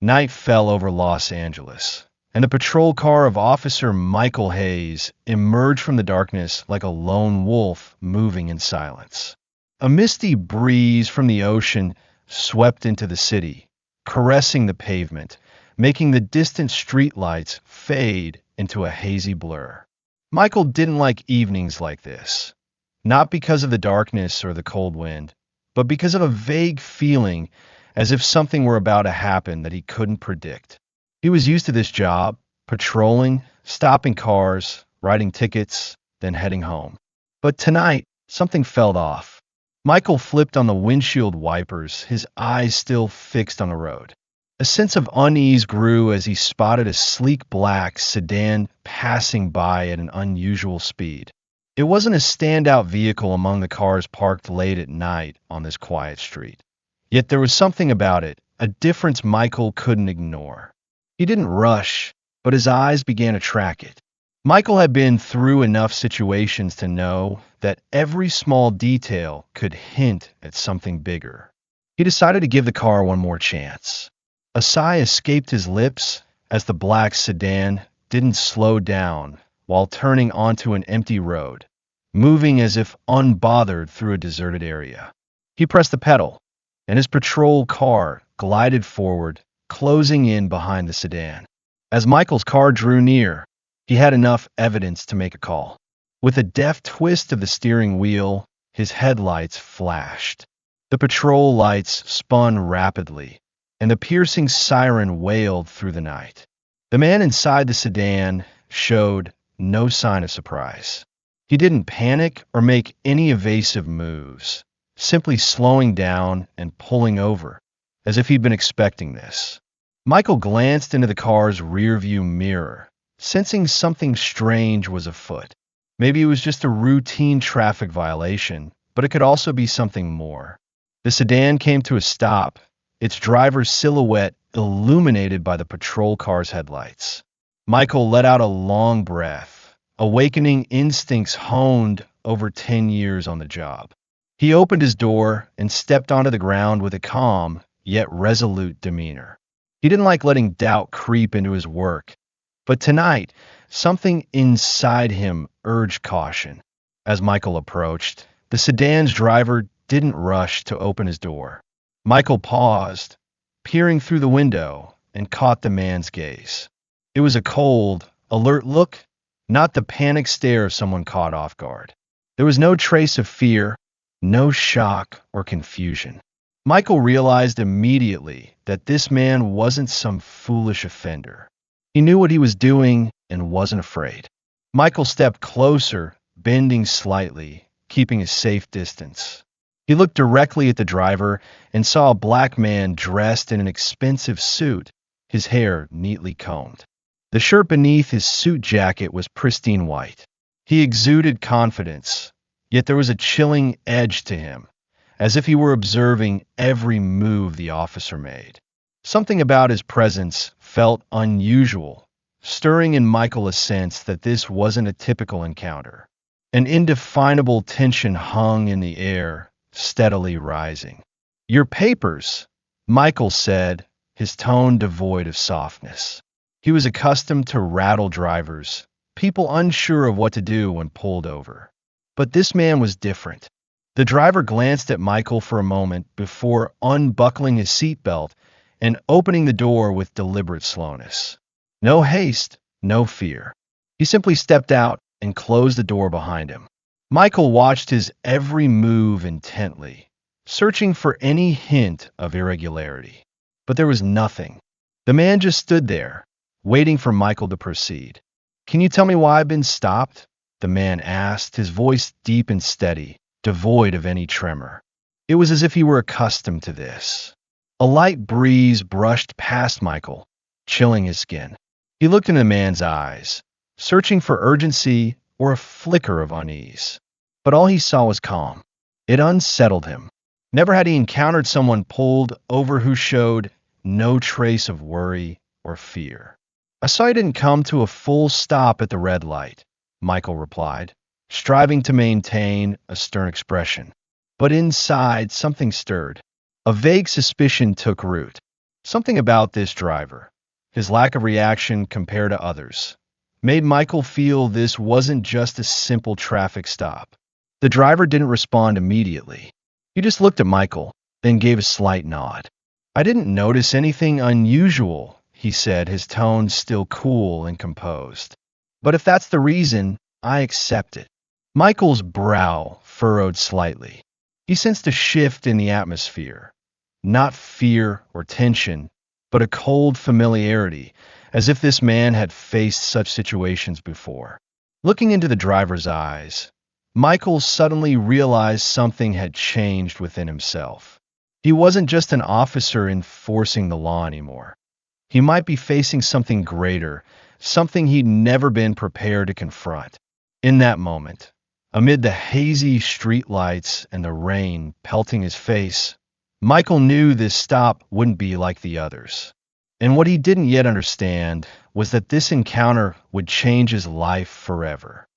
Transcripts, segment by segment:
Night fell over Los Angeles, and the patrol car of Officer Michael Hayes emerged from the darkness like a lone wolf moving in silence. A misty breeze from the ocean swept into the city, caressing the pavement, making the distant streetlights fade into a hazy blur. Michael didn't like evenings like this, not because of the darkness or the cold wind, but because of a vague feeling as if something were about to happen that he couldn't predict. He was used to this job, patrolling, stopping cars, writing tickets, then heading home. But tonight, something felt off. Michael flipped on the windshield wipers, his eyes still fixed on the road. A sense of unease grew as he spotted a sleek black sedan passing by at an unusual speed. It wasn't a standout vehicle among the cars parked late at night on this quiet street. Yet there was something about it, a difference Michael couldn't ignore. He didn't rush, but his eyes began to track it. Michael had been through enough situations to know that every small detail could hint at something bigger. He decided to give the car one more chance. A sigh escaped his lips as the black sedan didn't slow down while turning onto an empty road, moving as if unbothered through a deserted area. He pressed the pedal, and his patrol car glided forward, closing in behind the sedan. As Michael's car drew near, he had enough evidence to make a call. With a deft twist of the steering wheel, his headlights flashed. The patrol lights spun rapidly, and the piercing siren wailed through the night. The man inside the sedan showed no sign of surprise. He didn't panic or make any evasive moves, simply slowing down and pulling over, as if he'd been expecting this. Michael glanced into the car's rearview mirror, sensing something strange was afoot. Maybe it was just a routine traffic violation, but it could also be something more. The sedan came to a stop, its driver's silhouette illuminated by the patrol car's headlights. Michael let out a long breath, awakening instincts honed over 10 years on the job. He opened his door and stepped onto the ground with a calm, yet resolute demeanor. He didn't like letting doubt creep into his work, but tonight, something inside him urged caution. As Michael approached, the sedan's driver didn't rush to open his door. Michael paused, peering through the window, and caught the man's gaze. It was a cold, alert look, not the panic stare of someone caught off guard. There was no trace of fear, no shock or confusion. Michael realized immediately that this man wasn't some foolish offender. He knew what he was doing and wasn't afraid. Michael stepped closer, bending slightly, keeping a safe distance. He looked directly at the driver and saw a black man dressed in an expensive suit, his hair neatly combed. The shirt beneath his suit jacket was pristine white. He exuded confidence, yet there was a chilling edge to him, as if he were observing every move the officer made. Something about his presence felt unusual, stirring in Michael a sense that this wasn't a typical encounter. An indefinable tension hung in the air, steadily rising. "Your papers," Michael said, his tone devoid of softness. He was accustomed to rattle drivers, people unsure of what to do when pulled over. But this man was different. The driver glanced at Michael for a moment before unbuckling his seatbelt and opening the door with deliberate slowness. No haste, no fear. He simply stepped out and closed the door behind him. Michael watched his every move intently, searching for any hint of irregularity. But there was nothing. The man just stood there, waiting for Michael to proceed. "Can you tell me why I've been stopped?" the man asked, his voice deep and steady, devoid of any tremor. It was as if he were accustomed to this. A light breeze brushed past Michael, chilling his skin. He looked into the man's eyes, searching for urgency or a flicker of unease. But all he saw was calm. It unsettled him. Never had he encountered someone pulled over who showed no trace of worry or fear. "I saw you didn't come to a full stop at the red light," Michael replied, striving to maintain a stern expression. But inside, something stirred. A vague suspicion took root. Something about this driver, his lack of reaction compared to others, made Michael feel this wasn't just a simple traffic stop. The driver didn't respond immediately. He just looked at Michael, then gave a slight nod. "I didn't notice anything unusual," he said, his tone still cool and composed. "But if that's the reason, I accept it." Michael's brow furrowed slightly. He sensed a shift in the atmosphere. Not fear or tension, but a cold familiarity, as if this man had faced such situations before. Looking into the driver's eyes, Michael suddenly realized something had changed within himself. He wasn't just an officer enforcing the law anymore. He might be facing something greater, something he'd never been prepared to confront. In that moment, amid the hazy streetlights and the rain pelting his face, Michael knew this stop wouldn't be like the others. And what he didn't yet understand was that this encounter would change his life forever.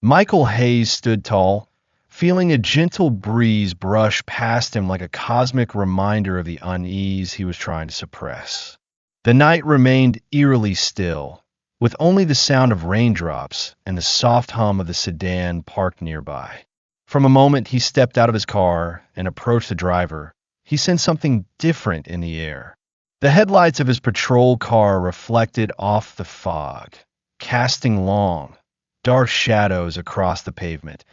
Michael Hayes stood tall, feeling a gentle breeze brush past him like a cosmic reminder of the unease he was trying to suppress. The night remained eerily still, with only the sound of raindrops and the soft hum of the sedan parked nearby. From a moment he stepped out of his car and approached the driver, he sensed something different in the air. The headlights of his patrol car reflected off the fog, casting long, dark shadows across the pavement,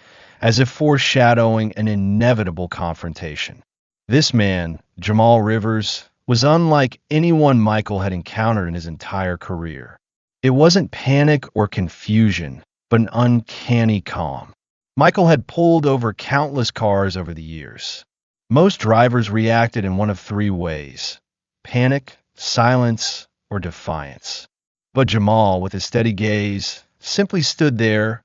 as if foreshadowing an inevitable confrontation. This man, Jamal Rivers, was unlike anyone Michael had encountered in his entire career. It wasn't panic or confusion, but an uncanny calm. Michael had pulled over countless cars over the years. Most drivers reacted in one of three ways: panic, silence, or defiance. But Jamal, with his steady gaze, simply stood there,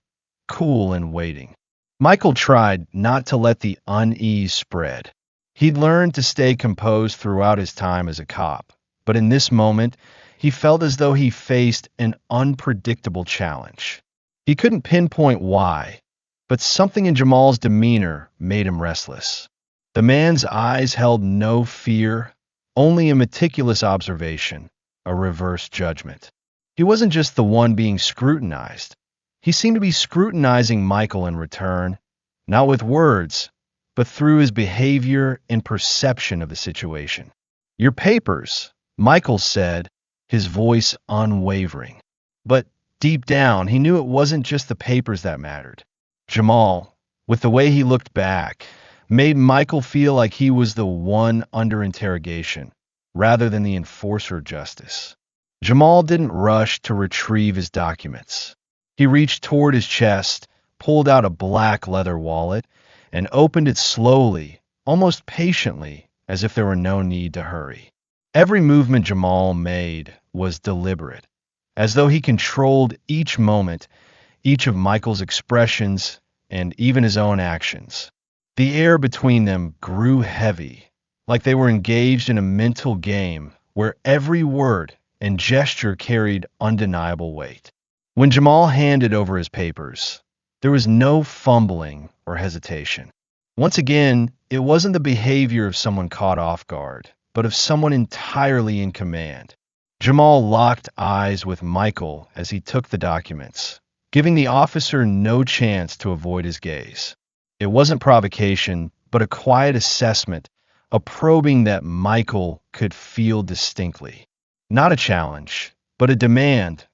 cool and waiting. Michael tried not to let the unease spread. He'd learned to stay composed throughout his time as a cop, but in this moment, he felt as though he faced an unpredictable challenge. He couldn't pinpoint why, but something in Jamal's demeanor made him restless. The man's eyes held no fear, only a meticulous observation, a reverse judgment. He wasn't just the one being scrutinized. He seemed to be scrutinizing Michael in return, not with words, but through his behavior and perception of the situation. "Your papers," Michael said, his voice unwavering. But deep down, he knew it wasn't just the papers that mattered. Jamal, with the way he looked back, made Michael feel like he was the one under interrogation, rather than the enforcer of justice. Jamal didn't rush to retrieve his documents. He reached toward his chest, pulled out a black leather wallet, and opened it slowly, almost patiently, as if there were no need to hurry. Every movement Jamal made was deliberate, as though he controlled each moment, each of Michael's expressions, and even his own actions. The air between them grew heavy, like they were engaged in a mental game where every word and gesture carried undeniable weight. When Jamal handed over his papers, there was no fumbling or hesitation. Once again, it wasn't the behavior of someone caught off guard, but of someone entirely in command. Jamal locked eyes with Michael as he took the documents, giving the officer no chance to avoid his gaze. It wasn't provocation, but a quiet assessment, a probing that Michael could feel distinctly. Not a challenge, but a demand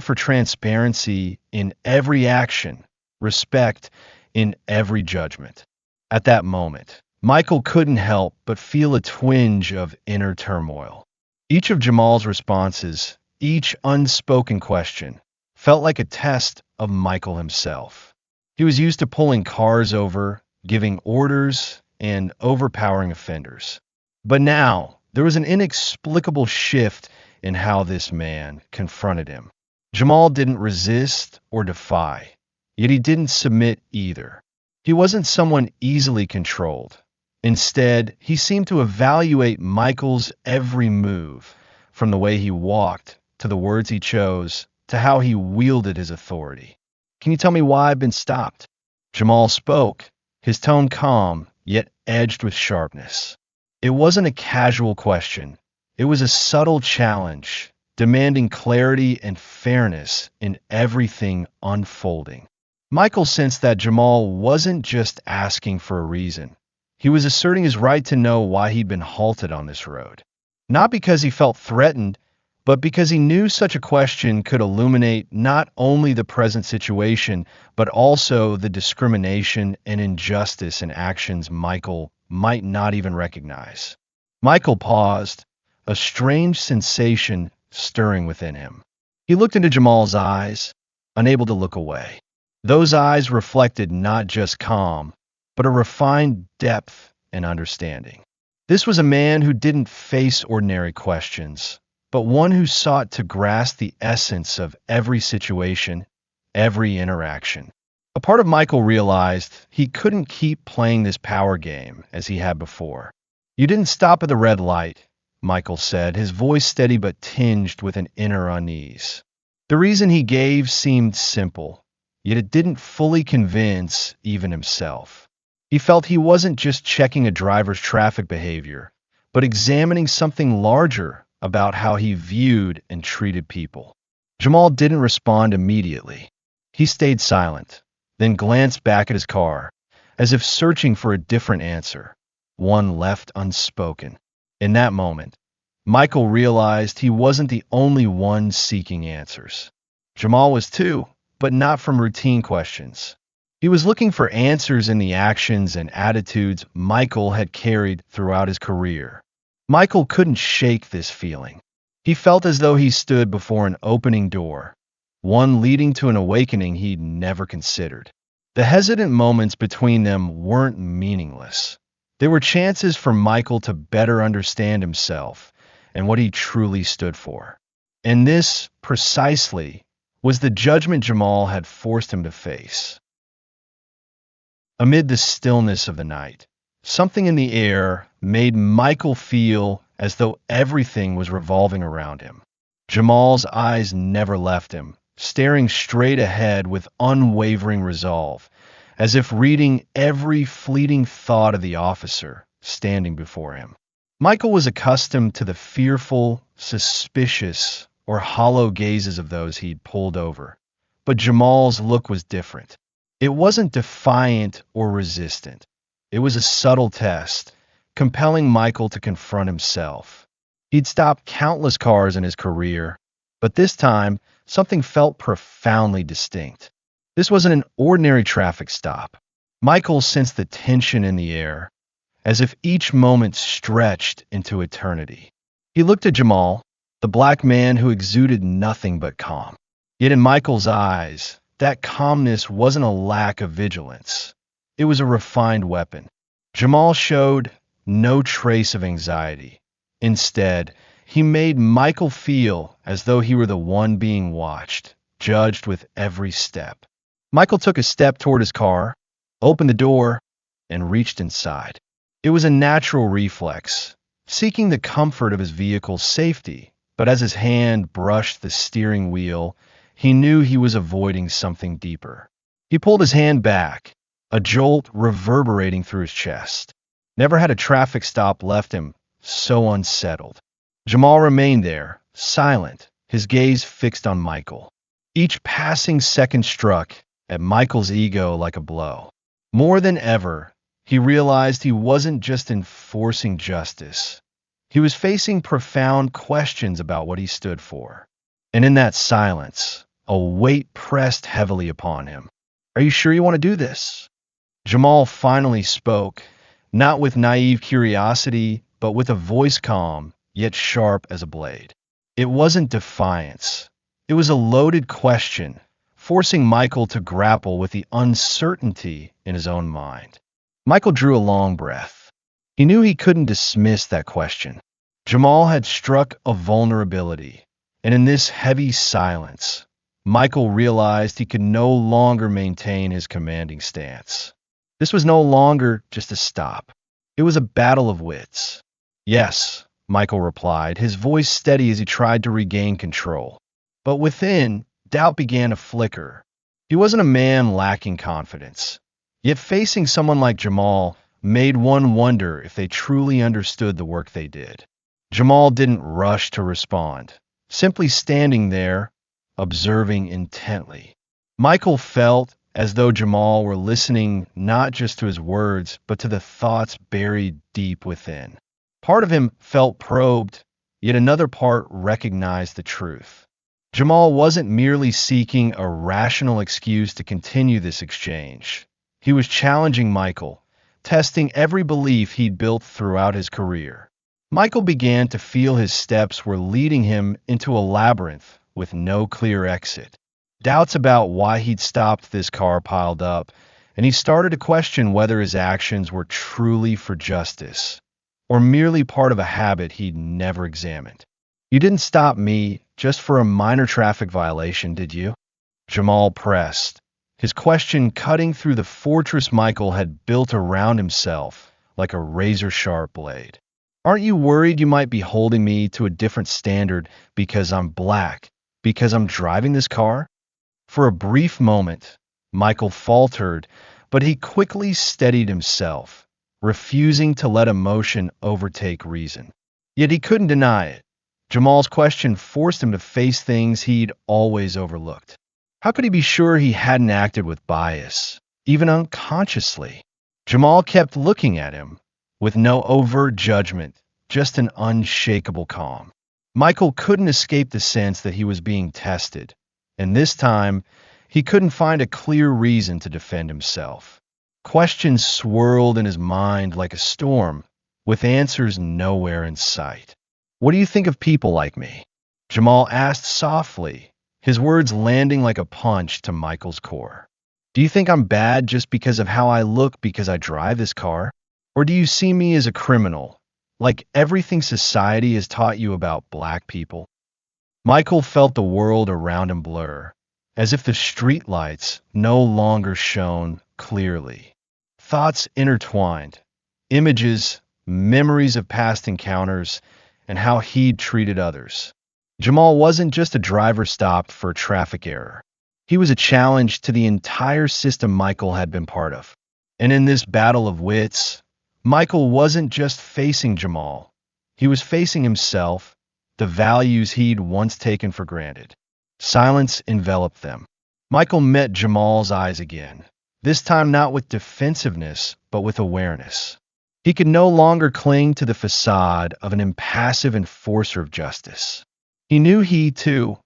for transparency in every action, respect in every judgment. At that moment, Michael couldn't help but feel a twinge of inner turmoil. Each of Jamal's responses, each unspoken question, felt like a test of Michael himself. He was used to pulling cars over, giving orders, and overpowering offenders. But now, there was an inexplicable shift in how this man confronted him. Jamal didn't resist or defy, yet he didn't submit either. He wasn't someone easily controlled. Instead, he seemed to evaluate Michael's every move, from the way he walked, to the words he chose, to how he wielded his authority. "Can you tell me why I've been stopped?" Jamal spoke, his tone calm, yet edged with sharpness. It wasn't a casual question. It was a subtle challenge, demanding clarity and fairness in everything unfolding. Michael sensed that Jamal wasn't just asking for a reason. He was asserting his right to know why he'd been halted on this road. Not because he felt threatened, but because he knew such a question could illuminate not only the present situation, but also the discrimination and injustice in actions Michael might not even recognize. Michael paused, a strange sensation stirring within him. He looked into Jamal's eyes, unable to look away. Those eyes reflected not just calm, but a refined depth and understanding. This was a man who didn't face ordinary questions, but one who sought to grasp the essence of every situation, every interaction. A part of Michael realized he couldn't keep playing this power game as he had before. "You didn't stop at the red light," Michael said, his voice steady but tinged with an inner unease. The reason he gave seemed simple, yet it didn't fully convince even himself. He felt he wasn't just checking a driver's traffic behavior, but examining something larger about how he viewed and treated people. Jamal didn't respond immediately. He stayed silent, then glanced back at his car, as if searching for a different answer, one left unspoken. In that moment, Michael realized he wasn't the only one seeking answers. Jamal was too, but not from routine questions. He was looking for answers in the actions and attitudes Michael had carried throughout his career. Michael couldn't shake this feeling. He felt as though he stood before an opening door, one leading to an awakening he'd never considered. The hesitant moments between them weren't meaningless. They were chances for Michael to better understand himself and what he truly stood for. And this, precisely, was the judgment Jamal had forced him to face. Amid the stillness of the night, something in the air made Michael feel as though everything was revolving around him. Jamal's eyes never left him, staring straight ahead with unwavering resolve, as if reading every fleeting thought of the officer standing before him. Michael was accustomed to the fearful, suspicious, or hollow gazes of those he'd pulled over, but Jamal's look was different. It wasn't defiant or resistant. It was a subtle test, compelling Michael to confront himself. He'd stopped countless cars in his career, but this time, something felt profoundly distinct. This wasn't an ordinary traffic stop. Michael sensed the tension in the air, as if each moment stretched into eternity. He looked at Jamal, the black man who exuded nothing but calm. Yet in Michael's eyes, that calmness wasn't a lack of vigilance. It was a refined weapon. Jamal showed no trace of anxiety. Instead, he made Michael feel as though he were the one being watched, judged with every step. Michael took a step toward his car, opened the door, and reached inside. It was a natural reflex, seeking the comfort of his vehicle's safety, but as his hand brushed the steering wheel, he knew he was avoiding something deeper. He pulled his hand back, a jolt reverberating through his chest. Never had a traffic stop left him so unsettled. Jamal remained there, silent, his gaze fixed on Michael. Each passing second struck at Michael's ego like a blow. More than ever, he realized he wasn't just enforcing justice. He was facing profound questions about what he stood for. And in that silence, a weight pressed heavily upon him. "Are you sure you want to do this?" Jamal finally spoke, not with naive curiosity, but with a voice calm, yet sharp as a blade. It wasn't defiance. It was a loaded question, forcing Michael to grapple with the uncertainty in his own mind. Michael drew a long breath. He knew he couldn't dismiss that question. Jamal had struck a vulnerability, and in this heavy silence, Michael realized he could no longer maintain his commanding stance. This was no longer just a stop. It was a battle of wits. "Yes," Michael replied, his voice steady as he tried to regain control. But within, doubt began to flicker. He wasn't a man lacking confidence. Yet facing someone like Jamal, made one wonder if they truly understood the work they did. Jamal didn't rush to respond, simply standing there, observing intently. Michael felt as though Jamal were listening not just to his words, but to the thoughts buried deep within. Part of him felt probed, yet another part recognized the truth. Jamal wasn't merely seeking a rational excuse to continue this exchange. He was challenging Michael, testing every belief he'd built throughout his career. Michael began to feel his steps were leading him into a labyrinth with no clear exit. Doubts about why he'd stopped this car piled up, and he started to question whether his actions were truly for justice, or merely part of a habit he'd never examined. "You didn't stop me just for a minor traffic violation, did you?" Jamal pressed, his question cutting through the fortress Michael had built around himself like a razor-sharp blade. "Aren't you worried you might be holding me to a different standard because I'm black, because I'm driving this car?" For a brief moment, Michael faltered, but he quickly steadied himself, refusing to let emotion overtake reason. Yet he couldn't deny it. Jamal's question forced him to face things he'd always overlooked. How could he be sure he hadn't acted with bias, even unconsciously? Jamal kept looking at him, with no overt judgment, just an unshakable calm. Michael couldn't escape the sense that he was being tested, and this time, he couldn't find a clear reason to defend himself. Questions swirled in his mind like a storm, with answers nowhere in sight. "What do you think of people like me?" Jamal asked softly, his words landing like a punch to Michael's core. "Do you think I'm bad just because of how I look because I drive this car? Or do you see me as a criminal, like everything society has taught you about black people?" Michael felt the world around him blur, as if the streetlights no longer shone clearly. Thoughts intertwined, images, memories of past encounters, and how he'd treated others. Jamal wasn't just a driver stopped for a traffic error. He was a challenge to the entire system Michael had been part of. And in this battle of wits, Michael wasn't just facing Jamal. He was facing himself, the values he'd once taken for granted. Silence enveloped them. Michael met Jamal's eyes again, this time not with defensiveness, but with awareness. He could no longer cling to the facade of an impassive enforcer of justice. He knew he, too,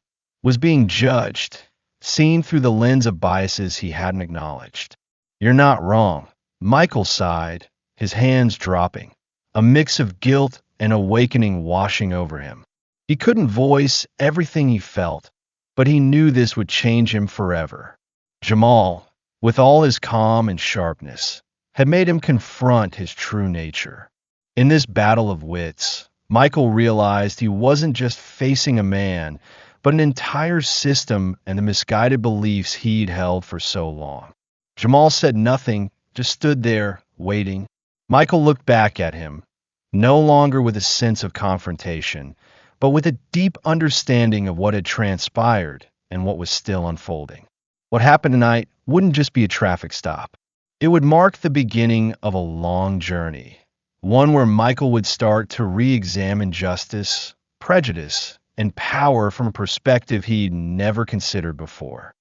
was being judged, seen through the lens of biases he hadn't acknowledged. "You're not wrong," Michael sighed, his hands dropping, a mix of guilt and awakening washing over him. He couldn't voice everything he felt, but he knew this would change him forever. Jamal, with all his calm and sharpness, had made him confront his true nature. In this battle of wits, Michael realized he wasn't just facing a man, but an entire system and the misguided beliefs he'd held for so long. Jamal said nothing, just stood there, waiting. Michael looked back at him, no longer with a sense of confrontation, but with a deep understanding of what had transpired and what was still unfolding. What happened tonight wouldn't just be a traffic stop. It would mark the beginning of a long journey, one where Michael would start to re-examine justice, prejudice, and power from a perspective he'd never considered before.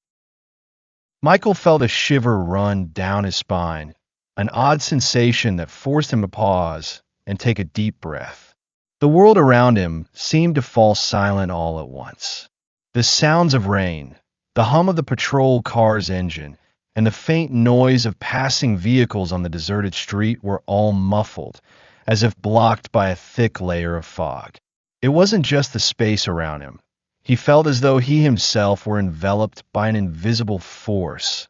Michael felt a shiver run down his spine, an odd sensation that forced him to pause and take a deep breath. The world around him seemed to fall silent all at once. The sounds of rain, the hum of the patrol car's engine, and the faint noise of passing vehicles on the deserted street were all muffled, as if blocked by a thick layer of fog. It wasn't just the space around him. He felt as though he himself were enveloped by an invisible force,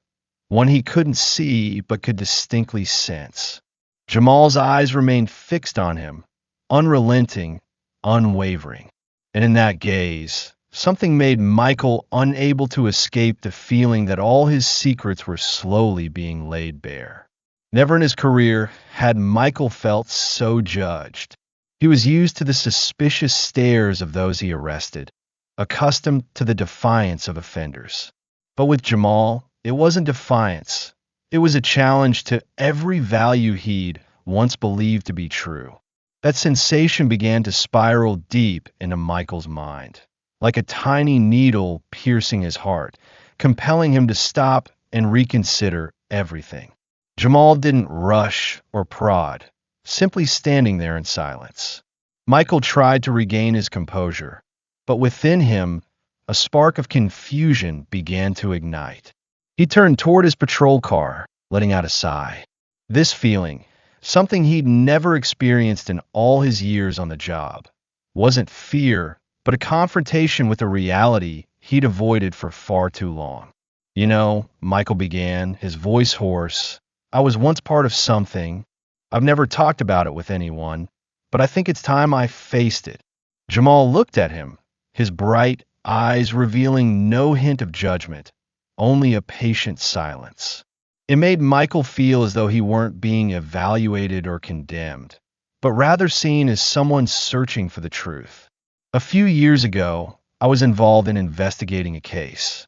one he couldn't see but could distinctly sense. Jamal's eyes remained fixed on him, unrelenting, unwavering. And in that gaze, something made Michael unable to escape the feeling that all his secrets were slowly being laid bare. Never in his career had Michael felt so judged. He was used to the suspicious stares of those he arrested, accustomed to the defiance of offenders. But with Jamal, it wasn't defiance. It was a challenge to every value he'd once believed to be true. That sensation began to spiral deep into Michael's mind, like a tiny needle piercing his heart, compelling him to stop and reconsider everything. Jamal didn't rush or prod, simply standing there in silence. Michael tried to regain his composure, but within him, a spark of confusion began to ignite. He turned toward his patrol car, letting out a sigh. This feeling, something he'd never experienced in all his years on the job, wasn't fear, but a confrontation with a reality he'd avoided for far too long. You know, Michael began, his voice hoarse, I was once part of something. I've never talked about it with anyone, but I think it's time I faced it. Jamal looked at him, his bright eyes revealing no hint of judgment, only a patient silence. It made Michael feel as though he weren't being evaluated or condemned, but rather seen as someone searching for the truth. A few years ago, I was involved in investigating a case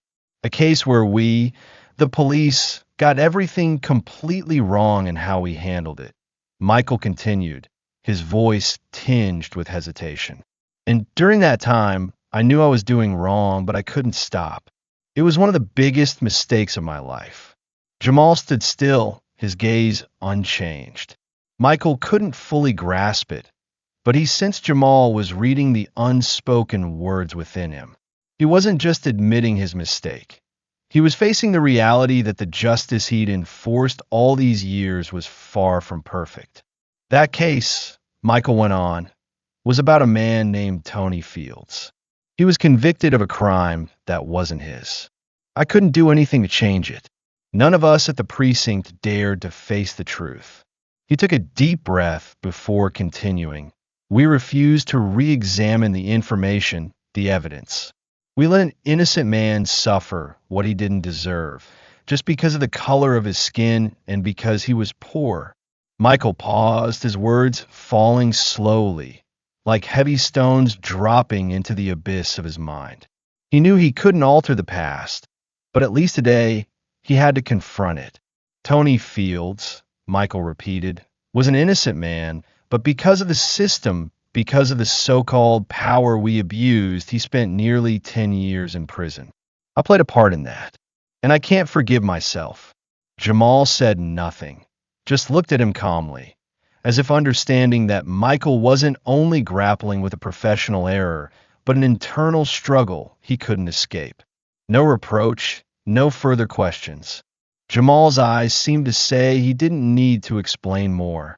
where we, the police, got everything completely wrong in how we handled it. Michael continued, his voice tinged with hesitation. And during that time, I knew I was doing wrong, but I couldn't stop. It was one of the biggest mistakes of my life. Jamal stood still, his gaze unchanged. Michael couldn't fully grasp it, but he sensed Jamal was reading the unspoken words within him. He wasn't just admitting his mistake. He was facing the reality that the justice he'd enforced all these years was far from perfect. That case, Michael went on, was about a man named Tony Fields. He was convicted of a crime that wasn't his. I couldn't do anything to change it. None of us at the precinct dared to face the truth. He took a deep breath before continuing. We refused to re-examine the information, the evidence. We let an innocent man suffer what he didn't deserve, just because of the color of his skin and because he was poor. Michael paused, his words falling slowly, like heavy stones dropping into the abyss of his mind. He knew he couldn't alter the past, but at least today, he had to confront it. Tony Fields, Michael repeated, was an innocent man, but because of the system, because of the so-called power we abused, he spent nearly 10 years in prison. I played a part in that, and I can't forgive myself. Jamal said nothing, just looked at him calmly, as if understanding that Michael wasn't only grappling with a professional error, but an internal struggle he couldn't escape. No reproach, no further questions. Jamal's eyes seemed to say he didn't need to explain more.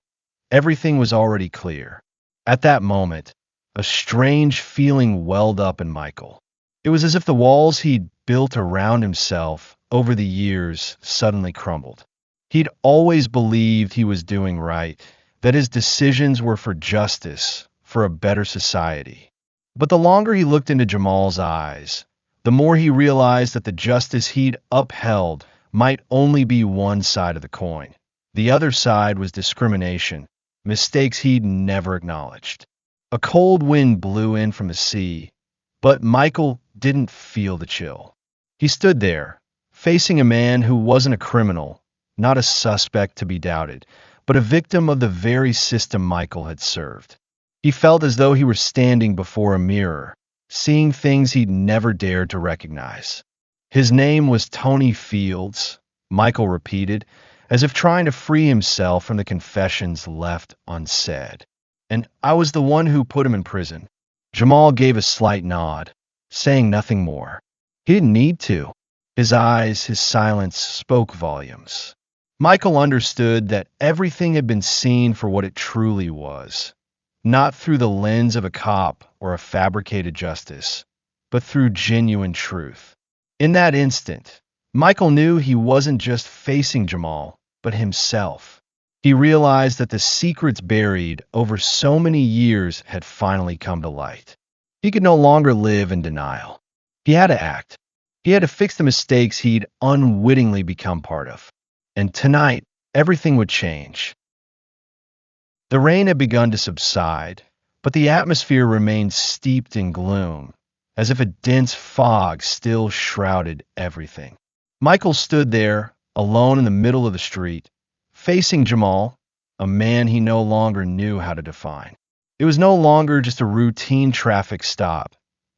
Everything was already clear. At that moment, a strange feeling welled up in Michael. It was as if the walls he'd built around himself over the years suddenly crumbled. He'd always believed he was doing right, that his decisions were for justice, for a better society. But the longer he looked into Jamal's eyes, the more he realized that the justice he'd upheld might only be one side of the coin. The other side was discrimination, mistakes he'd never acknowledged. A cold wind blew in from the sea, but Michael didn't feel the chill. He stood there, facing a man who wasn't a criminal, not a suspect to be doubted, but a victim of the very system Michael had served. He felt as though he were standing before a mirror, seeing things he'd never dared to recognize. His name was Tony Fields, Michael repeated, as if trying to free himself from the confessions left unsaid. And I was the one who put him in prison. Jamal gave a slight nod, saying nothing more. He didn't need to. His eyes, his silence spoke volumes. Michael understood that everything had been seen for what it truly was, not through the lens of a cop or a fabricated justice, but through genuine truth. In that instant, Michael knew he wasn't just facing Jamal, but himself. He realized that the secrets buried over so many years had finally come to light. He could no longer live in denial. He had to act. He had to fix the mistakes he'd unwittingly become part of. And tonight, everything would change. The rain had begun to subside, but the atmosphere remained steeped in gloom, as if a dense fog still shrouded everything. Michael stood there, alone in the middle of the street, facing Jamal, a man he no longer knew how to define. It was no longer just a routine traffic stop,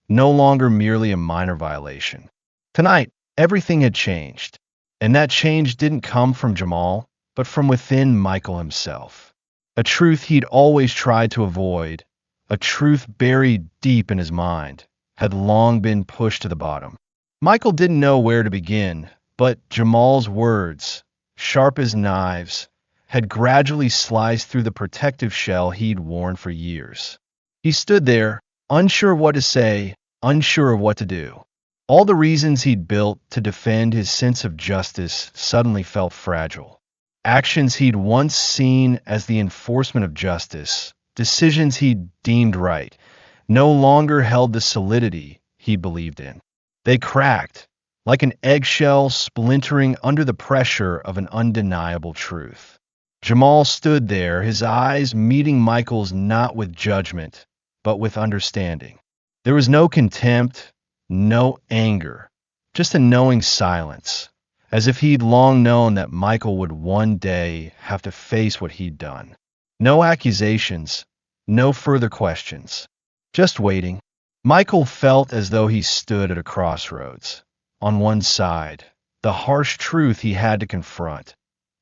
no longer merely a minor violation. Tonight, everything had changed, and that change didn't come from Jamal, but from within Michael himself. A truth he'd always tried to avoid, a truth buried deep in his mind, had long been pushed to the bottom. Michael didn't know where to begin, but Jamal's words, sharp as knives, had gradually sliced through the protective shell he'd worn for years. He stood there, unsure of what to say, unsure of what to do. All the reasons he'd built to defend his sense of justice suddenly felt fragile. Actions he'd once seen as the enforcement of justice, decisions he'd deemed right, no longer held the solidity he believed in. They cracked, like an eggshell splintering under the pressure of an undeniable truth. Jamal stood there, his eyes meeting Michael's not with judgment, but with understanding. There was no contempt, no anger, just a knowing silence, as if he'd long known that Michael would one day have to face what he'd done. No accusations, no further questions, just waiting. Michael felt as though he stood at a crossroads. On one side, the harsh truth he had to confront.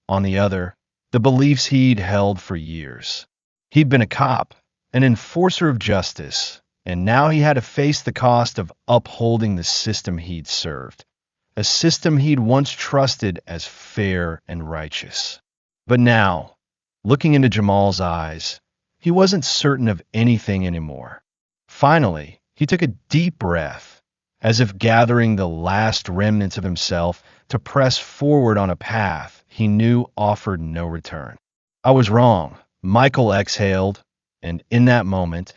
On the other, the beliefs he'd held for years. He'd been a cop, an enforcer of justice, and now he had to face the cost of upholding the system he'd served, a system he'd once trusted as fair and righteous. But now, looking into Jamal's eyes, he wasn't certain of anything anymore. Finally, he took a deep breath, as if gathering the last remnants of himself to press forward on a path he knew offered no return. I was wrong, Michael exhaled, and in that moment,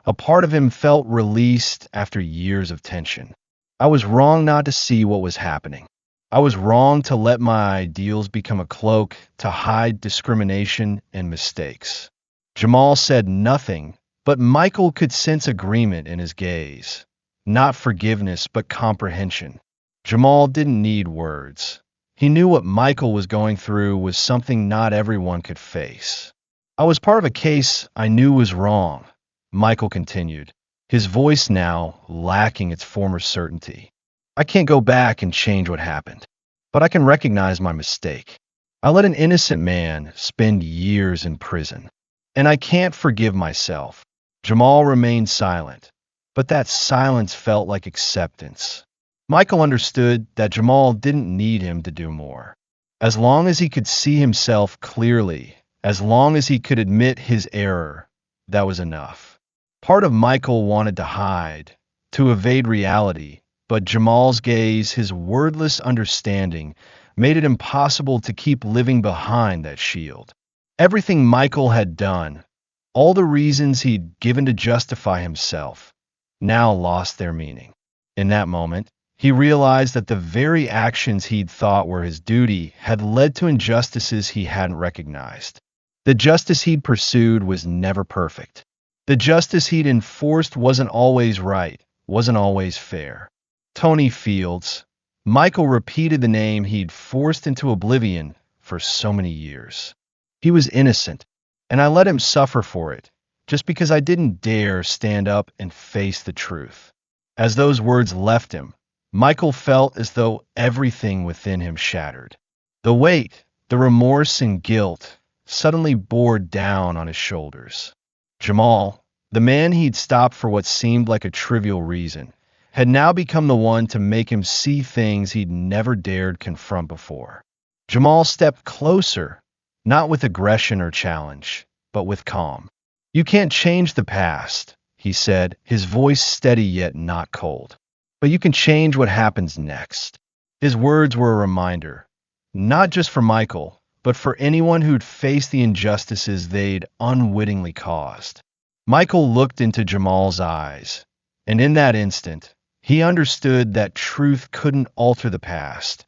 a part of him felt released after years of tension. I was wrong not to see what was happening. I was wrong to let my ideals become a cloak to hide discrimination and mistakes. Jamal said nothing, but Michael could sense agreement in his gaze. Not forgiveness, but comprehension. Jamal didn't need words. He knew what Michael was going through was something not everyone could face. I was part of a case I knew was wrong, Michael continued, his voice now lacking its former certainty. I can't go back and change what happened, but I can recognize my mistake. I let an innocent man spend years in prison, and I can't forgive myself. Jamal remained silent, but that silence felt like acceptance. Michael understood that Jamal didn't need him to do more. As long as he could see himself clearly, as long as he could admit his error, that was enough. Part of Michael wanted to hide, to evade reality, but Jamal's gaze, his wordless understanding, made it impossible to keep living behind that shield. Everything Michael had done, all the reasons he'd given to justify himself, now lost their meaning. In that moment, he realized that the very actions he'd thought were his duty had led to injustices he hadn't recognized. The justice he'd pursued was never perfect. The justice he'd enforced wasn't always right, wasn't always fair. Tony Fields. Michael repeated the name he'd forced into oblivion for so many years. He was innocent, and I let him suffer for it, just because I didn't dare stand up and face the truth. As those words left him, Michael felt as though everything within him shattered. The weight, the remorse and guilt suddenly bore down on his shoulders. Jamal, the man he'd stopped for what seemed like a trivial reason, had now become the one to make him see things he'd never dared confront before. Jamal stepped closer, not with aggression or challenge, but with calm. You can't change the past, he said, his voice steady yet not cold. But you can change what happens next. His words were a reminder, not just for Michael, but for anyone who'd faced the injustices they'd unwittingly caused. Michael looked into Jamal's eyes, and in that instant, he understood that truth couldn't alter the past.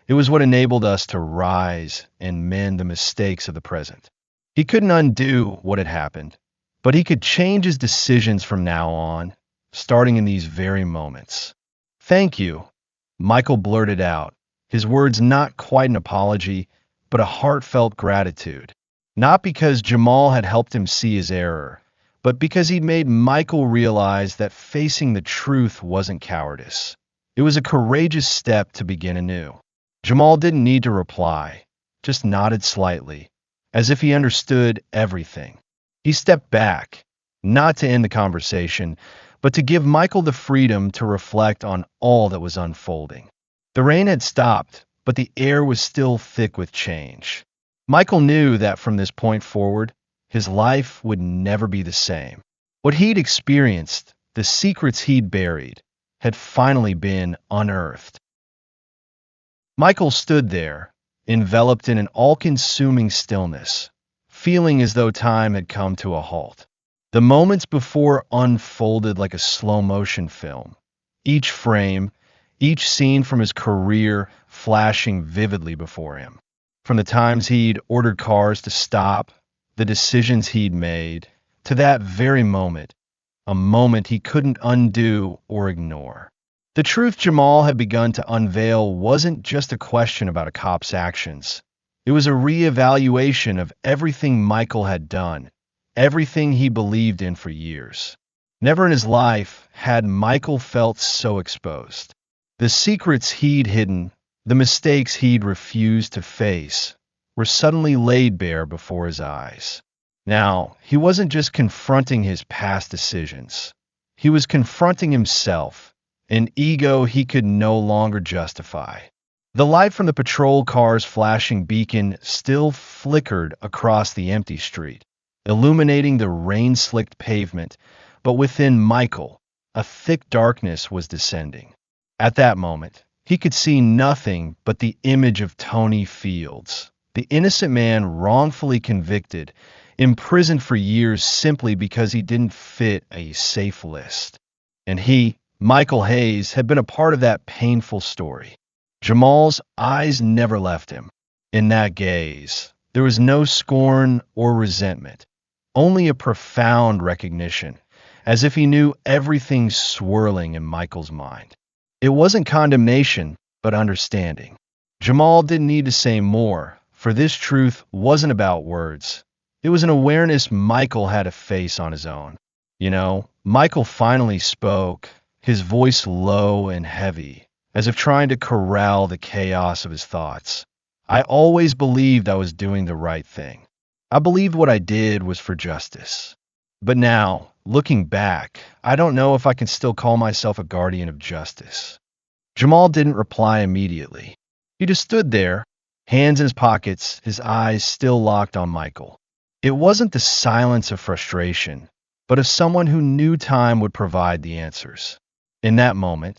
It was what enabled us to rise and mend the mistakes of the present. He couldn't undo what had happened, but he could change his decisions from now on, starting in these very moments. Thank you, Michael blurted out, his words not quite an apology, but a heartfelt gratitude. Not because Jamal had helped him see his error, but because he'd made Michael realize that facing the truth wasn't cowardice. It was a courageous step to begin anew. Jamal didn't need to reply, just nodded slightly, as if he understood everything. He stepped back, not to end the conversation, but to give Michael the freedom to reflect on all that was unfolding. The rain had stopped, but the air was still thick with change. Michael knew that from this point forward, his life would never be the same. What he'd experienced, the secrets he'd buried, had finally been unearthed. Michael stood there, enveloped in an all-consuming stillness, feeling as though time had come to a halt. The moments before unfolded like a slow-motion film, each frame, each scene from his career flashing vividly before him. From the times he'd ordered cars to stop, the decisions he'd made, to that very moment, a moment he couldn't undo or ignore. The truth Jamal had begun to unveil wasn't just a question about a cop's actions. It was a reevaluation of everything Michael had done, everything he believed in for years. Never in his life had Michael felt so exposed. The secrets he'd hidden, the mistakes he'd refused to face, were suddenly laid bare before his eyes. Now, he wasn't just confronting his past decisions. He was confronting himself, an ego he could no longer justify. The light from the patrol car's flashing beacon still flickered across the empty street, illuminating the rain-slicked pavement, but within Michael, a thick darkness was descending. At that moment, he could see nothing but the image of Tony Fields, the innocent man wrongfully convicted, imprisoned for years simply because he didn't fit a safe list. And he, Michael Hayes, had been a part of that painful story. Jamal's eyes never left him. In that gaze, there was no scorn or resentment, only a profound recognition, as if he knew everything swirling in Michael's mind. It wasn't condemnation, but understanding. Jamal didn't need to say more, for this truth wasn't about words. It was an awareness Michael had to face on his own. Michael finally spoke, his voice low and heavy, as if trying to corral the chaos of his thoughts. I always believed I was doing the right thing. I believed what I did was for justice. But now, looking back, I don't know if I can still call myself a guardian of justice. Jamal didn't reply immediately. He just stood there, hands in his pockets, his eyes still locked on Michael. It wasn't the silence of frustration, but of someone who knew time would provide the answers. In that moment,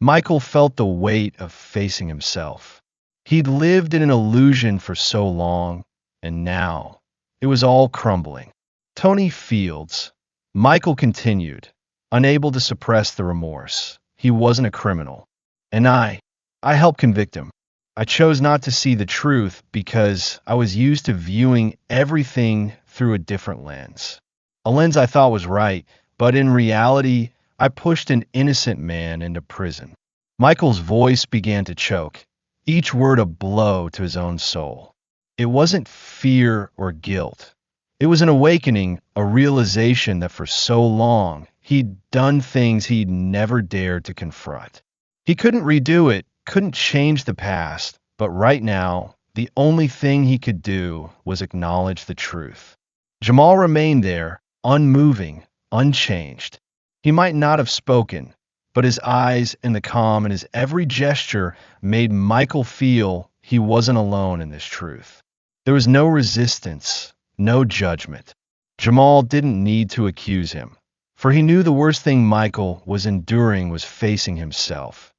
Michael felt the weight of facing himself. He'd lived in an illusion for so long, and now it was all crumbling. Tony Fields. Michael continued, unable to suppress the remorse. He wasn't a criminal. And I helped convict him. I chose not to see the truth because I was used to viewing everything through a different lens. A lens I thought was right, but in reality, I pushed an innocent man into prison. Michael's voice began to choke, each word a blow to his own soul. It wasn't fear or guilt. It was an awakening, a realization that for so long, he'd done things he'd never dared to confront. He couldn't redo it, couldn't change the past, but right now, the only thing he could do was acknowledge the truth. Jamal remained there, unmoving, unchanged. He might not have spoken, but his eyes and the calm in his every gesture made Michael feel he wasn't alone in this truth. There was no resistance, no judgment. Jamal didn't need to accuse him, for he knew the worst thing Michael was enduring was facing himself,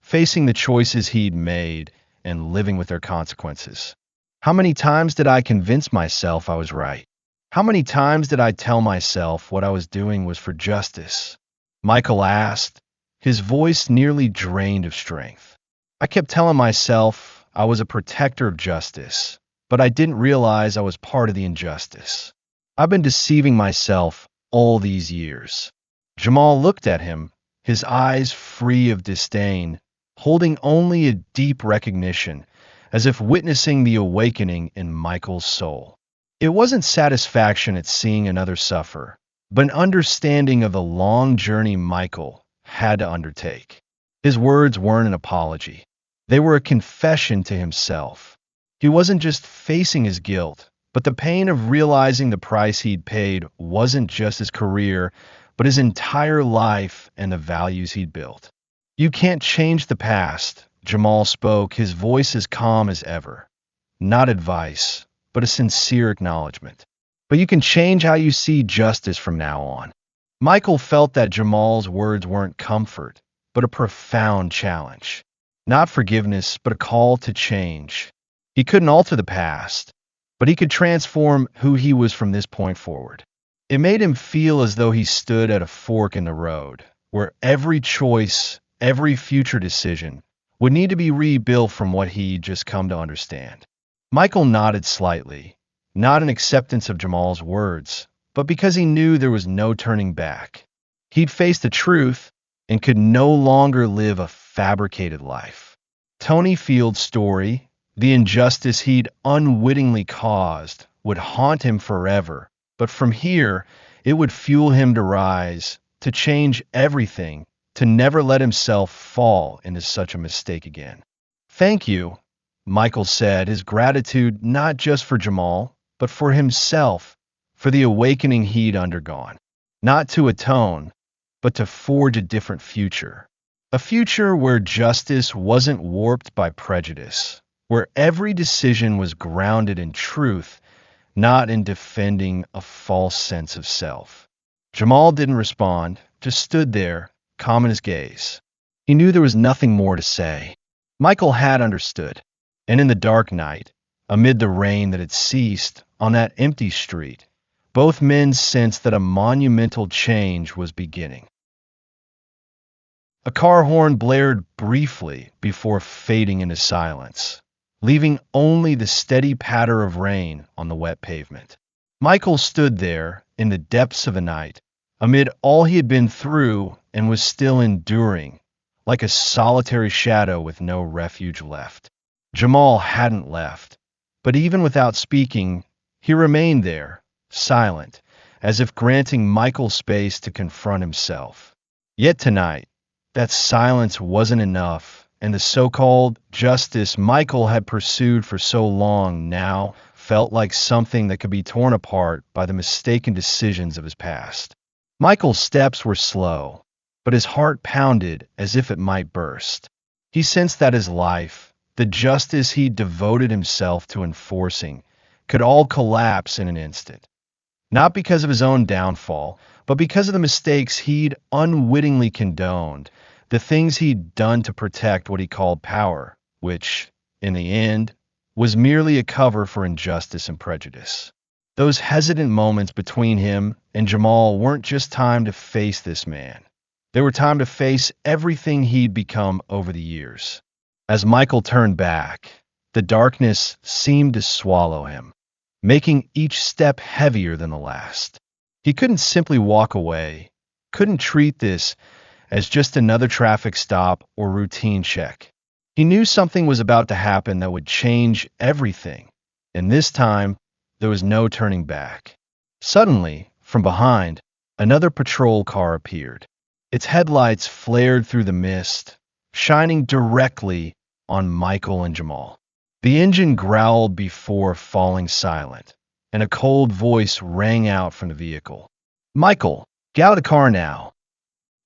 facing the choices he'd made and living with their consequences. How many times did I convince myself I was right? How many times did I tell myself what I was doing was for justice? Michael asked, his voice nearly drained of strength. I kept telling myself I was a protector of justice, but I didn't realize I was part of the injustice. I've been deceiving myself all these years. Jamal looked at him, his eyes free of disdain, holding only a deep recognition, as if witnessing the awakening in Michael's soul. It wasn't satisfaction at seeing another suffer, but an understanding of the long journey Michael had to undertake. His words weren't an apology. They were a confession to himself. He wasn't just facing his guilt, but the pain of realizing the price he'd paid wasn't just his career, but his entire life and the values he'd built. You can't change the past, Jamal spoke, his voice as calm as ever. Not advice, but a sincere acknowledgement. But you can change how you see justice from now on. Michael felt that Jamal's words weren't comfort, but a profound challenge. Not forgiveness, but a call to change. He couldn't alter the past, but he could transform who he was from this point forward. It made him feel as though he stood at a fork in the road, where every choice, every future decision, would need to be rebuilt from what he'd just come to understand. Michael nodded slightly, not in acceptance of Jamal's words, but because he knew there was no turning back. He'd faced the truth and could no longer live a fabricated life. Tony Field's story, the injustice he'd unwittingly caused, would haunt him forever, but from here, it would fuel him to rise, to change everything, to never let himself fall into such a mistake again. Thank you, Michael said, his gratitude not just for Jamal, but for himself, for the awakening he'd undergone. Not to atone, but to forge a different future. A future where justice wasn't warped by prejudice, where every decision was grounded in truth, not in defending a false sense of self. Jamal didn't respond, just stood there, calm in his gaze. He knew there was nothing more to say. Michael had understood, and in the dark night, amid the rain that had ceased, on that empty street, both men sensed that a monumental change was beginning. A car horn blared briefly before fading into silence, leaving only the steady patter of rain on the wet pavement. Michael stood there in the depths of the night, amid all he had been through and was still enduring, like a solitary shadow with no refuge left. Jamal hadn't left, but even without speaking, he remained there, silent, as if granting Michael space to confront himself. Yet tonight, that silence wasn't enough, and the so-called justice Michael had pursued for so long now felt like something that could be torn apart by the mistaken decisions of his past. Michael's steps were slow, but his heart pounded as if it might burst. He sensed that his life, the justice he devoted himself to enforcing, could all collapse in an instant. Not because of his own downfall, but because of the mistakes he'd unwittingly condoned, the things he'd done to protect what he called power, which, in the end, was merely a cover for injustice and prejudice. Those hesitant moments between him and Jamal weren't just time to face this man. They were time to face everything he'd become over the years. As Michael turned back, the darkness seemed to swallow him, making each step heavier than the last. He couldn't simply walk away, couldn't treat this as just another traffic stop or routine check. He knew something was about to happen that would change everything, and this time, there was no turning back. Suddenly, from behind, another patrol car appeared. Its headlights flared through the mist, shining directly on Michael and Jamal. The engine growled before falling silent, and a cold voice rang out from the vehicle. "Michael, get out of the car now."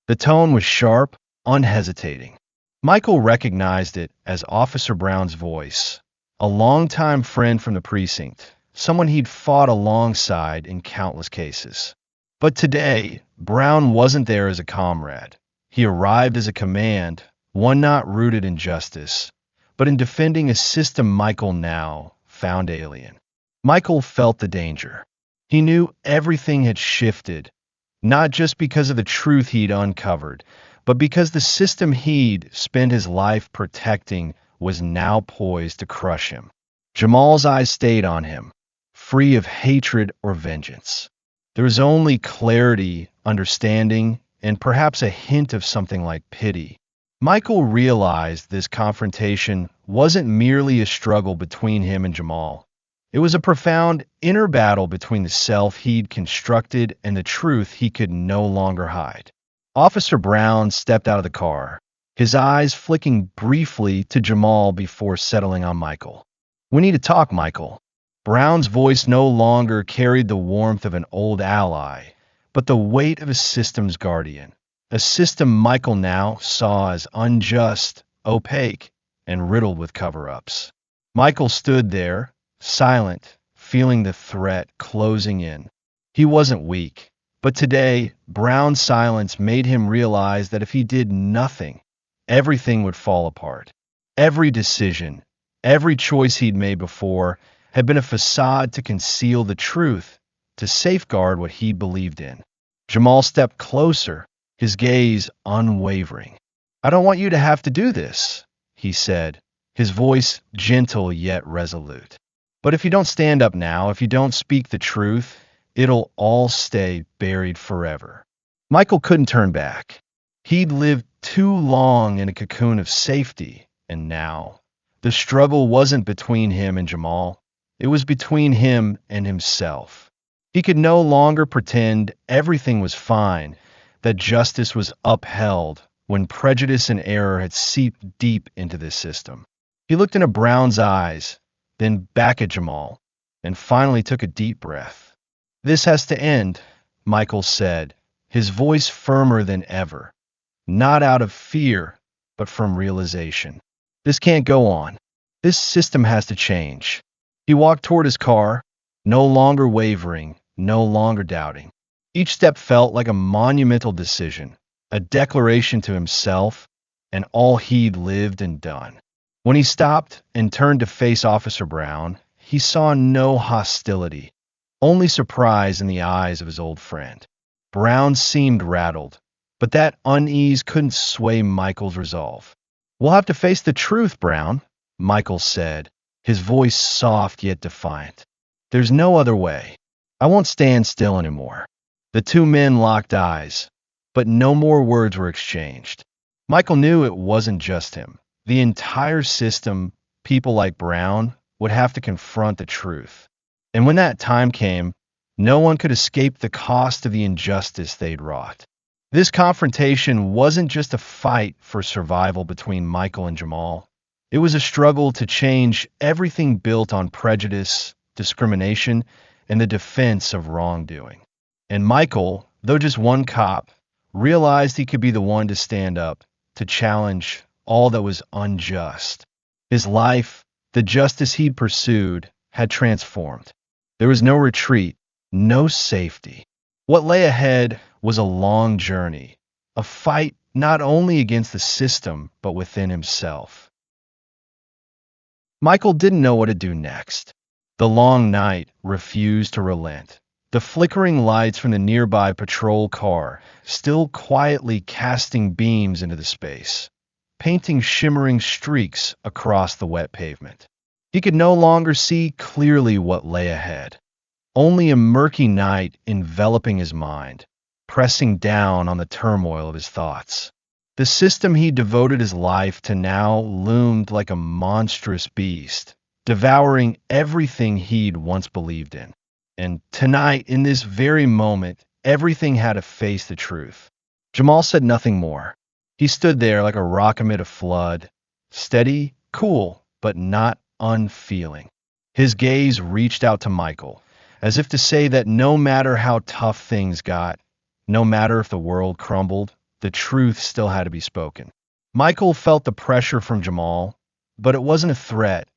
The tone was sharp, unhesitating. Michael recognized it as Officer Brown's voice, a longtime friend from the precinct, someone he'd fought alongside in countless cases. But today, Brown wasn't there as a comrade. He arrived as a command, one not rooted in justice, but in defending a system Michael now found alien. Michael felt the danger. He knew everything had shifted, not just because of the truth he'd uncovered, but because the system he'd spent his life protecting was now poised to crush him. Jamal's eyes stayed on him, free of hatred or vengeance. There was only clarity, understanding, and perhaps a hint of something like pity. Michael realized this confrontation wasn't merely a struggle between him and Jamal. It was a profound inner battle between the self he'd constructed and the truth he could no longer hide. Officer Brown stepped out of the car, his eyes flicking briefly to Jamal before settling on Michael. "We need to talk, Michael." Brown's voice no longer carried the warmth of an old ally, but the weight of a system's guardian, a system Michael now saw as unjust, opaque, and riddled with cover-ups. Michael stood there, silent, feeling the threat closing in. He wasn't weak, but today, Brown's silence made him realize that if he did nothing, everything would fall apart. Every decision, every choice he'd made before had been a facade to conceal the truth, to safeguard what he believed in. Jamal stepped closer, his gaze unwavering. "I don't want you to have to do this," he said, his voice gentle yet resolute. "But if you don't stand up now, if you don't speak the truth, it'll all stay buried forever." Michael couldn't turn back. He'd lived too long in a cocoon of safety, and now the struggle wasn't between him and Jamal. It was between him and himself. He could no longer pretend everything was fine, that justice was upheld when prejudice and error had seeped deep into the system. He looked into Brown's eyes, then back at Jamal, and finally took a deep breath. "This has to end," Michael said, his voice firmer than ever, not out of fear, but from realization. "This can't go on. This system has to change." He walked toward his car, no longer wavering, no longer doubting. Each step felt like a monumental decision, a declaration to himself and all he'd lived and done. When he stopped and turned to face Officer Brown, he saw no hostility, only surprise in the eyes of his old friend. Brown seemed rattled, but that unease couldn't sway Michael's resolve. "We'll have to face the truth, Brown," Michael said, his voice soft yet defiant. "There's no other way. I won't stand still anymore." The two men locked eyes, but no more words were exchanged. Michael knew it wasn't just him. The entire system, people like Brown, would have to confront the truth. And when that time came, no one could escape the cost of the injustice they'd wrought. This confrontation wasn't just a fight for survival between Michael and Jamal. It was a struggle to change everything built on prejudice, discrimination, and the defense of wrongdoing. And Michael, though just one cop, realized he could be the one to stand up, to challenge all that was unjust. His life, the justice he'd pursued, had transformed. There was no retreat, no safety. What lay ahead was a long journey, a fight not only against the system, but within himself. Michael didn't know what to do next. The long night refused to relent. The flickering lights from the nearby patrol car still quietly casting beams into the space, painting shimmering streaks across the wet pavement. He could no longer see clearly what lay ahead. Only a murky night enveloping his mind, pressing down on the turmoil of his thoughts. The system he devoted his life to now loomed like a monstrous beast, devouring everything he'd once believed in. And tonight, in this very moment, everything had to face the truth. Jamal said nothing more. He stood there like a rock amid a flood, steady, cool, but not unfeeling. His gaze reached out to Michael, as if to say that no matter how tough things got, no matter if the world crumbled, the truth still had to be spoken. Michael felt the pressure from Jamal, but it wasn't a threat.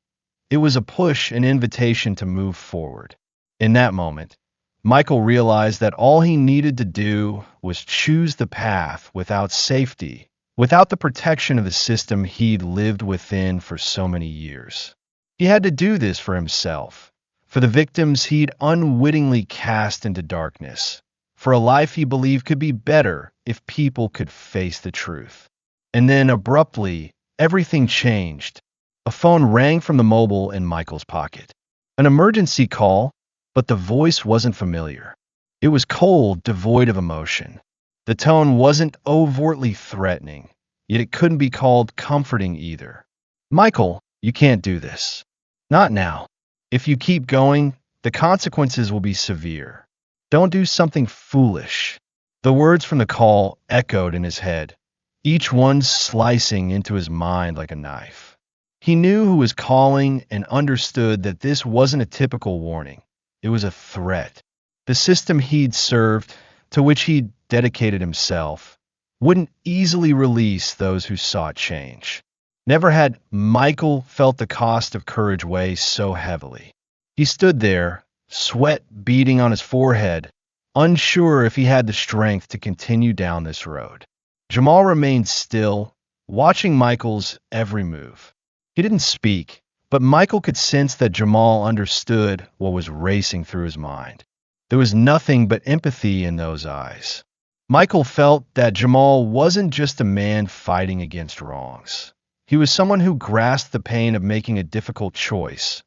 It was a push, an invitation to move forward. In that moment, Michael realized that all he needed to do was choose the path without safety, without the protection of the system he'd lived within for so many years. He had to do this for himself, for the victims he'd unwittingly cast into darkness, for a life he believed could be better if people could face the truth. And then abruptly, everything changed. A phone rang from the mobile in Michael's pocket. An emergency call, but the voice wasn't familiar. It was cold, devoid of emotion. The tone wasn't overtly threatening, yet it couldn't be called comforting either. "Michael, you can't do this. Not now. If you keep going, the consequences will be severe. Don't do something foolish. The words from the call echoed in his head, each one slicing into his mind like a knife. He knew who was calling and understood that this wasn't a typical warning. It was a threat. The system he'd served, to which he'd dedicated himself, wouldn't easily release those who sought change. Never had Michael felt the cost of courage weigh so heavily. He stood there, sweat beading on his forehead, unsure if he had the strength to continue down this road. Jamal remained still, watching Michael's every move. He didn't speak, but Michael could sense that Jamal understood what was racing through his mind. There was nothing but empathy in those eyes. Michael felt that Jamal wasn't just a man fighting against wrongs. He was someone who grasped the pain of making a difficult choice,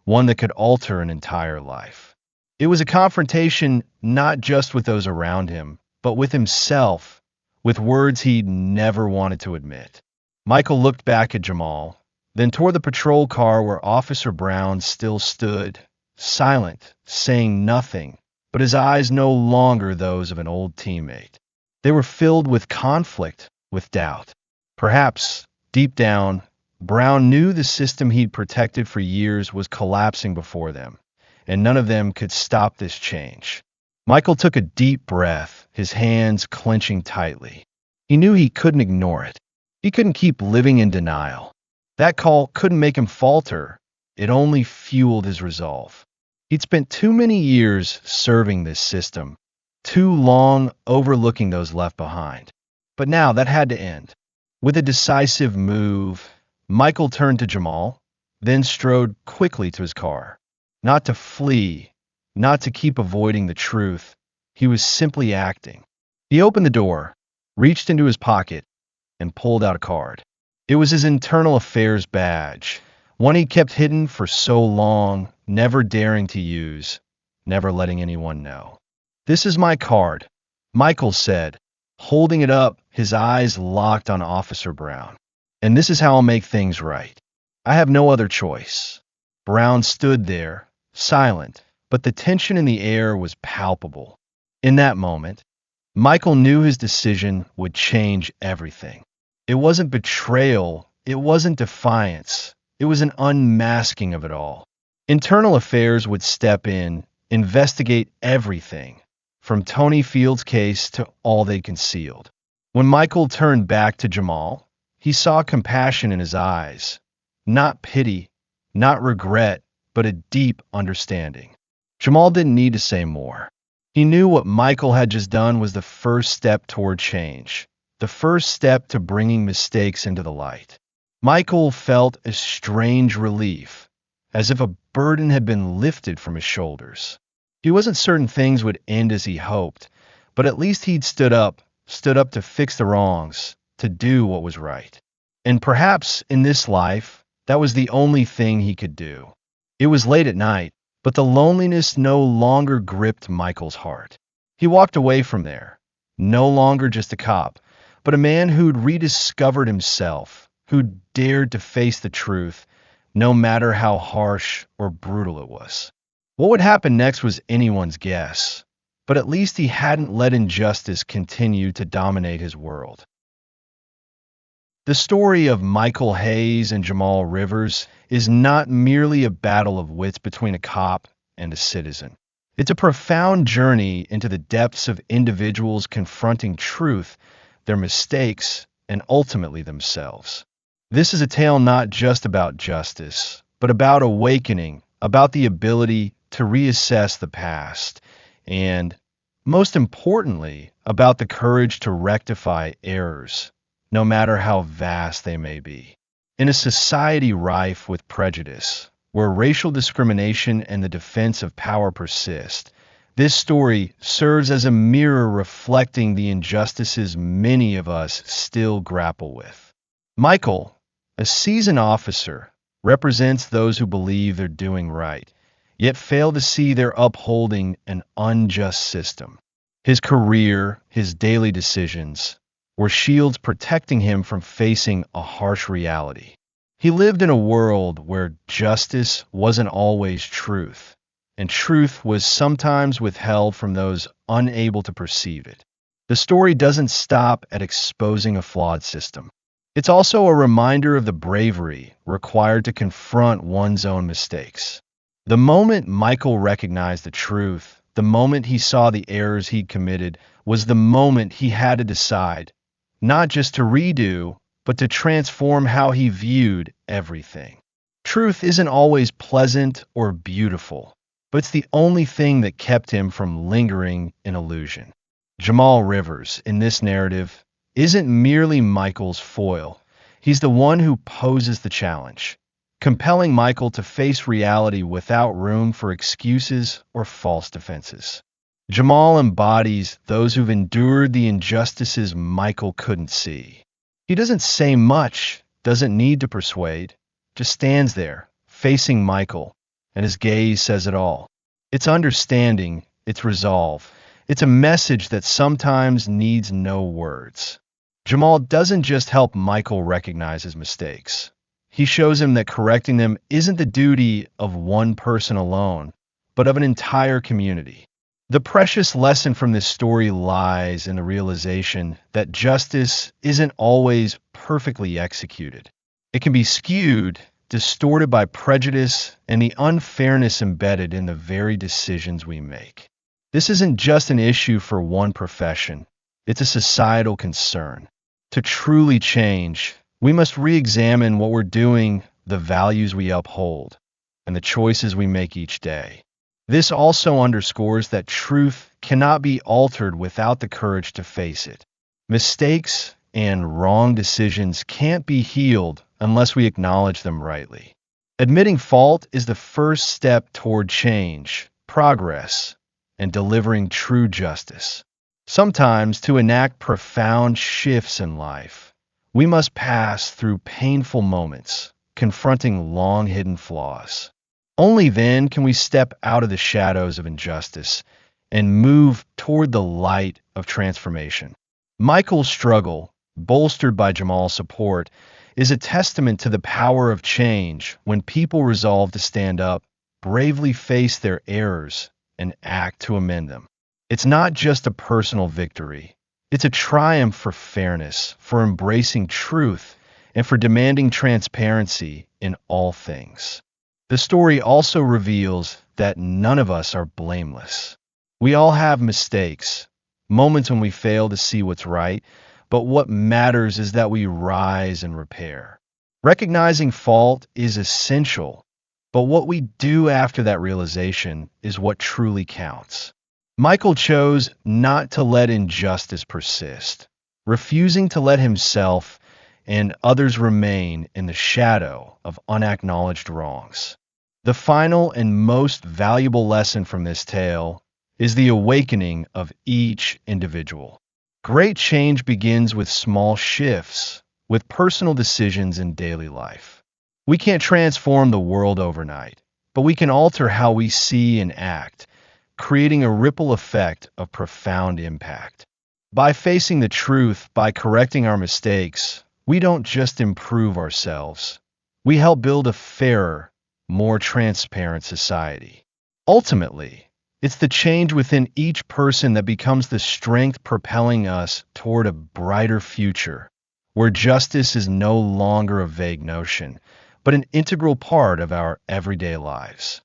one that could alter an entire life. It was a confrontation not just with those around him, but with himself, with words he'd never wanted to admit. Michael looked back at Jamal, then toward the patrol car where Officer Brown still stood, silent, saying nothing, but his eyes no longer those of an old teammate. They were filled with conflict, with doubt. Perhaps, deep down, Brown knew the system he'd protected for years was collapsing before them, and none of them could stop this change. Michael took a deep breath, his hands clenching tightly. He knew he couldn't ignore it. He couldn't keep living in denial. That call couldn't make him falter. It only fueled his resolve. He'd spent too many years serving this system, too long overlooking those left behind. But now that had to end. With a decisive move, Michael turned to Jamal, then strode quickly to his car. Not to flee, not to keep avoiding the truth. He was simply acting. He opened the door, reached into his pocket, and pulled out a card. It was his internal affairs badge, one he kept hidden for so long, never daring to use, never letting anyone know. "This is my card," Michael said, holding it up, his eyes locked on Officer Brown. "And this is how I'll make things right. I have no other choice." Brown stood there, silent, but the tension in the air was palpable. In that moment, Michael knew his decision would change everything. It wasn't betrayal, it wasn't defiance, it was an unmasking of it all. Internal affairs would step in, investigate everything, from Tony Field's case to all they concealed. When Michael turned back to Jamal, he saw compassion in his eyes. Not pity, not regret, but a deep understanding. Jamal didn't need to say more. He knew what Michael had just done was the first step toward change, the first step to bringing mistakes into the light. Michael felt a strange relief, as if a burden had been lifted from his shoulders. He wasn't certain things would end as he hoped, but at least he'd stood up to fix the wrongs, to do what was right. And perhaps in this life, that was the only thing he could do. It was late at night, but the loneliness no longer gripped Michael's heart. He walked away from there, no longer just a cop, but a man who'd rediscovered himself, who'd dared to face the truth, no matter how harsh or brutal it was. What would happen next was anyone's guess, but at least he hadn't let injustice continue to dominate his world. The story of Michael Hayes and Jamal Rivers is not merely a battle of wits between a cop and a citizen. It's a profound journey into the depths of individuals confronting truth, their mistakes, and ultimately themselves. This is a tale not just about justice, but about awakening, about the ability to reassess the past, and, most importantly, about the courage to rectify errors, no matter how vast they may be. In a society rife with prejudice, where racial discrimination and the defense of power persist, this story serves as a mirror reflecting the injustices many of us still grapple with. Michael, a seasoned officer, represents those who believe they're doing right, yet fail to see they're upholding an unjust system. His career, his daily decisions, were shields protecting him from facing a harsh reality. He lived in a world where justice wasn't always truth, and truth was sometimes withheld from those unable to perceive it. The story doesn't stop at exposing a flawed system. It's also a reminder of the bravery required to confront one's own mistakes. The moment Michael recognized the truth, the moment he saw the errors he'd committed, was the moment he had to decide, not just to redo, but to transform how he viewed everything. Truth isn't always pleasant or beautiful, but it's the only thing that kept him from lingering in illusion. Jamal Rivers, in this narrative, isn't merely Michael's foil. He's the one who poses the challenge, compelling Michael to face reality without room for excuses or false defenses. Jamal embodies those who've endured the injustices Michael couldn't see. He doesn't say much, doesn't need to persuade, just stands there, facing Michael, and his gaze says it all. It's understanding, it's resolve, it's a message that sometimes needs no words. Jamal doesn't just help Michael recognize his mistakes. He shows him that correcting them isn't the duty of one person alone, but of an entire community. The precious lesson from this story lies in the realization that justice isn't always perfectly executed. It can be skewed, distorted by prejudice, and the unfairness embedded in the very decisions we make. This isn't just an issue for one profession, it's a societal concern. To truly change, we must re-examine what we're doing, the values we uphold, and the choices we make each day. This also underscores that truth cannot be altered without the courage to face it. Mistakes and wrong decisions can't be healed unless we acknowledge them rightly. Admitting fault is the first step toward change, progress, and delivering true justice. Sometimes, to enact profound shifts in life, we must pass through painful moments, confronting long-hidden flaws. Only then can we step out of the shadows of injustice and move toward the light of transformation. Michael's struggle, bolstered by Jamal's support, is a testament to the power of change when people resolve to stand up, bravely face their errors, and act to amend them. It's not just a personal victory. It's a triumph for fairness, for embracing truth, and for demanding transparency in all things. The story also reveals that none of us are blameless. We all have mistakes, moments when we fail to see what's right, but what matters is that we rise and repair. Recognizing fault is essential, but what we do after that realization is what truly counts. Michael chose not to let injustice persist, refusing to let himself and others remain in the shadow of unacknowledged wrongs. The final and most valuable lesson from this tale is the awakening of each individual. Great change begins with small shifts, with personal decisions in daily life. We can't transform the world overnight, but we can alter how we see and act, creating a ripple effect of profound impact. By facing the truth, by correcting our mistakes, we don't just improve ourselves. We help build a fairer, more transparent society. Ultimately, it's the change within each person that becomes the strength propelling us toward a brighter future, where justice is no longer a vague notion, but an integral part of our everyday lives.